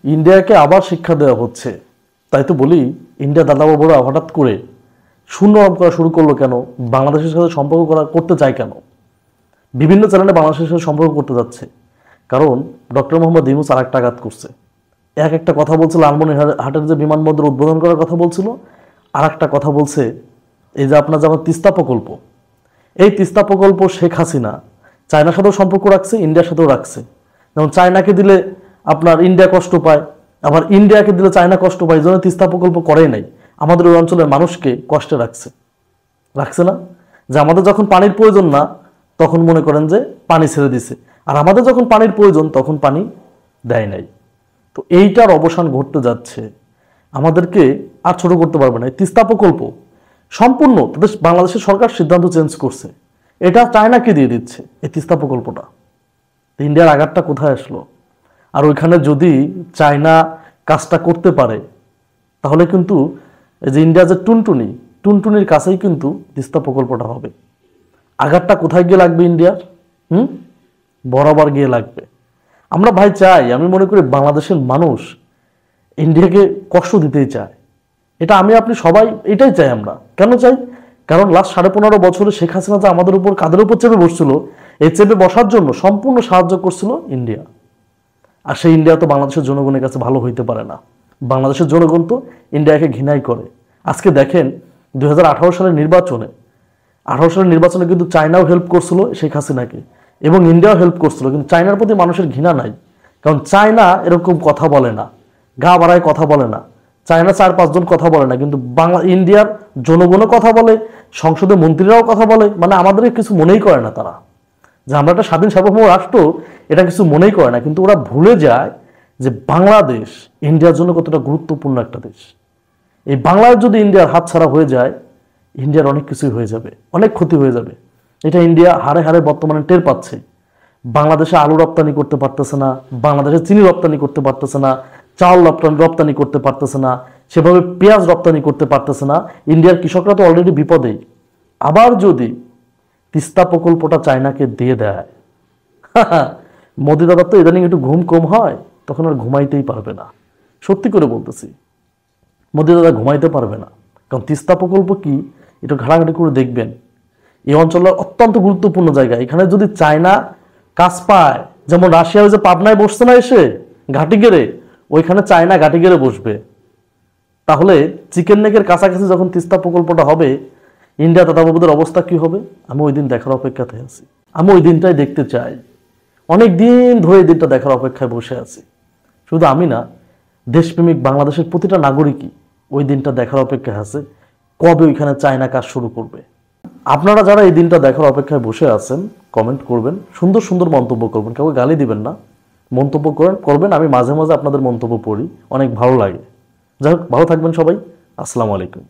ইন্ডিয়াকে আবার শিক্ষা দেওয়া হচ্ছে। তাই তো বলি, ইন্ডিয়া দাদাবাবুরা হঠাৎ করে শূন্য আরোপ করা শুরু করলো কেন? বাংলাদেশের সাথে সম্পর্ক করতে চায় কেন? বিভিন্ন চ্যানেলে বাংলাদেশের সাথে সম্পর্ক করতে যাচ্ছে কারণ ডক্টর মোহাম্মদ ইউনূস আর একটা আঘাত করছে। একটা কথা বলছিল লালমনিরহাটের যে বিমানবন্দর উদ্বোধন করার কথা বলছিল, আর একটা কথা বলছে এই যে আপনার যেমন তিস্তা প্রকল্প, এই তিস্তা প্রকল্প শেখ হাসিনা চায়নার সাথেও সম্পর্ক রাখছে, ইন্ডিয়ার সাথেও রাখছে। যেমন চায়নাকে দিলে আপনার ইন্ডিয়া কষ্ট পায়, আবার ইন্ডিয়াকে দিলে চায়না কষ্ট পায়, এই জন্য তিস্তা প্রকল্প করেই নাই। আমাদের ওই অঞ্চলের মানুষকে কষ্টে রাখছে না? যে আমাদের যখন পানির প্রয়োজন না তখন মনে করেন যে পানি ছেড়ে দিছে, আর আমাদের যখন পানির প্রয়োজন তখন পানি দেয় নাই। তো এইটার অবসান ঘটতে যাচ্ছে, আমাদেরকে আর ছোট করতে পারবে না। এই তিস্তা প্রকল্প সম্পূর্ণ তাদের বাংলাদেশের সরকার সিদ্ধান্ত চেঞ্জ করছে, এটা চায়নাকে দিয়ে দিচ্ছে এই তিস্তা প্রকল্পটা। ইন্ডিয়ার আঘাতটা কোথায় আসলো? আর ওইখানে যদি চায়না কাজটা করতে পারে তাহলে কিন্তু এই যে ইন্ডিয়া যে টুনটুনির কাছেই কিন্তু তিস্তা প্রকল্পটা হবে। আঘাতটা কোথায় গিয়ে লাগবে ইন্ডিয়ার? বরাবর গিয়ে লাগবে। আমরা ভাই চাই, আমি মনে করি বাংলাদেশের মানুষ ইন্ডিয়াকে কষ্ট দিতেই চায়। এটা আমি আপনি সবাই এটাই চাই। আমরা কেন চাই? কারণ লাস্ট 15.5 বছরে শেখ হাসিনা যে আমাদের উপর কাদের উপর চেপে বসছিল, এই চেপে বসার জন্য সম্পূর্ণ সাহায্য করছিল ইন্ডিয়া। আর সেই ইন্ডিয়া তো বাংলাদেশের জনগণের কাছে ভালো হইতে পারে না। বাংলাদেশের জনগণ তো ইন্ডিয়াকে ঘৃণাই করে। আজকে দেখেন 2018 সালের নির্বাচনে কিন্তু চায়নাও হেল্প করছিল শেখ হাসিনাকে এবং ইন্ডিয়াও হেল্প করছিল, কিন্তু চায়নার প্রতি মানুষের ঘৃণা নাই। কারণ চায়না এরকম কথা বলে না, গা বাড়ায় কথা বলে না। চায়না 4-5 জন কথা বলে না, কিন্তু ইন্ডিয়ার জনগণও কথা বলে, সংসদে মন্ত্রীরাও কথা বলে। মানে আমাদের কিছু মনেই করে না তারা, যে আমরা একটা স্বাধীন সার্বভৌম রাষ্ট্র, এটা কিছু মনেই করে না। কিন্তু ওরা ভুলে যায় যে বাংলাদেশ ইন্ডিয়ার জন্য কতটা গুরুত্বপূর্ণ একটা দেশ। এই বাংলাদেশ যদি ইন্ডিয়ার হাতছাড়া হয়ে যায়, ইন্ডিয়ার অনেক কিছুই হয়ে যাবে, অনেক ক্ষতি হয়ে যাবে। এটা ইন্ডিয়া হারে হারে বর্তমানে টের পাচ্ছে। বাংলাদেশে আলু রপ্তানি করতে পারতেছে না, বাংলাদেশে চিনি রপ্তানি করতে পারতেছে না, চাল রপ্তানি করতে পারতেছে না, সেভাবে পেঁয়াজ রপ্তানি করতে পারতেছে না। ইন্ডিয়ার কৃষকরা তো অলরেডি বিপদেই। আবার যদি তিস্তা প্রকল্পটা চায়নাকে দিয়ে দেয়, মোদি দাদার তো ইদানিং একটু ঘুম কম হয়, তখন আর ঘুমাইতেই পারবে না। সত্যি করে বলতেছি, মোদি দাদা ঘুমাইতে পারবে না। কারণ তিস্তা প্রকল্প কি, একটু ঘাটাঘাটি করে দেখবেন। এই অঞ্চলের অত্যন্ত গুরুত্বপূর্ণ জায়গা। এখানে যদি চায়না কাজ পায়, যেমন রাশিয়া ওই যে পাবনায় বসছে না এসে ঘাটি গেড়ে, ওইখানে চায়না ঘাটি গেড়ে বসবে। তাহলে চিকেন নেকের কাছাকাছি যখন তিস্তা প্রকল্পটা হবে, ইন্ডিয়া দাদাবাবুদের অবস্থা কি হবে? আমি ওই দিন দেখার অপেক্ষাতে আছি। আমি ওই দিনটাই দেখতে চাই। অনেক দিন ধরে এই দিনটা দেখার অপেক্ষায় বসে আছি। শুধু আমি না, দেশপ্রেমিক বাংলাদেশের প্রতিটা নাগরিকই ওই দিনটা দেখার অপেক্ষায় আছে, কবে ওইখানে চায়না কাজ শুরু করবে। আপনারা যারা এই দিনটা দেখার অপেক্ষায় বসে আছেন, কমেন্ট করবেন, সুন্দর সুন্দর মন্তব্য করবেন, কাউকে গালি দিবেন না, মন্তব্য করবেন। আমি মাঝে মাঝে আপনাদের মন্তব্য পড়ি, অনেক ভালো লাগে। যাই হোক, ভালো থাকবেন সবাই। আসসালামু আলাইকুম।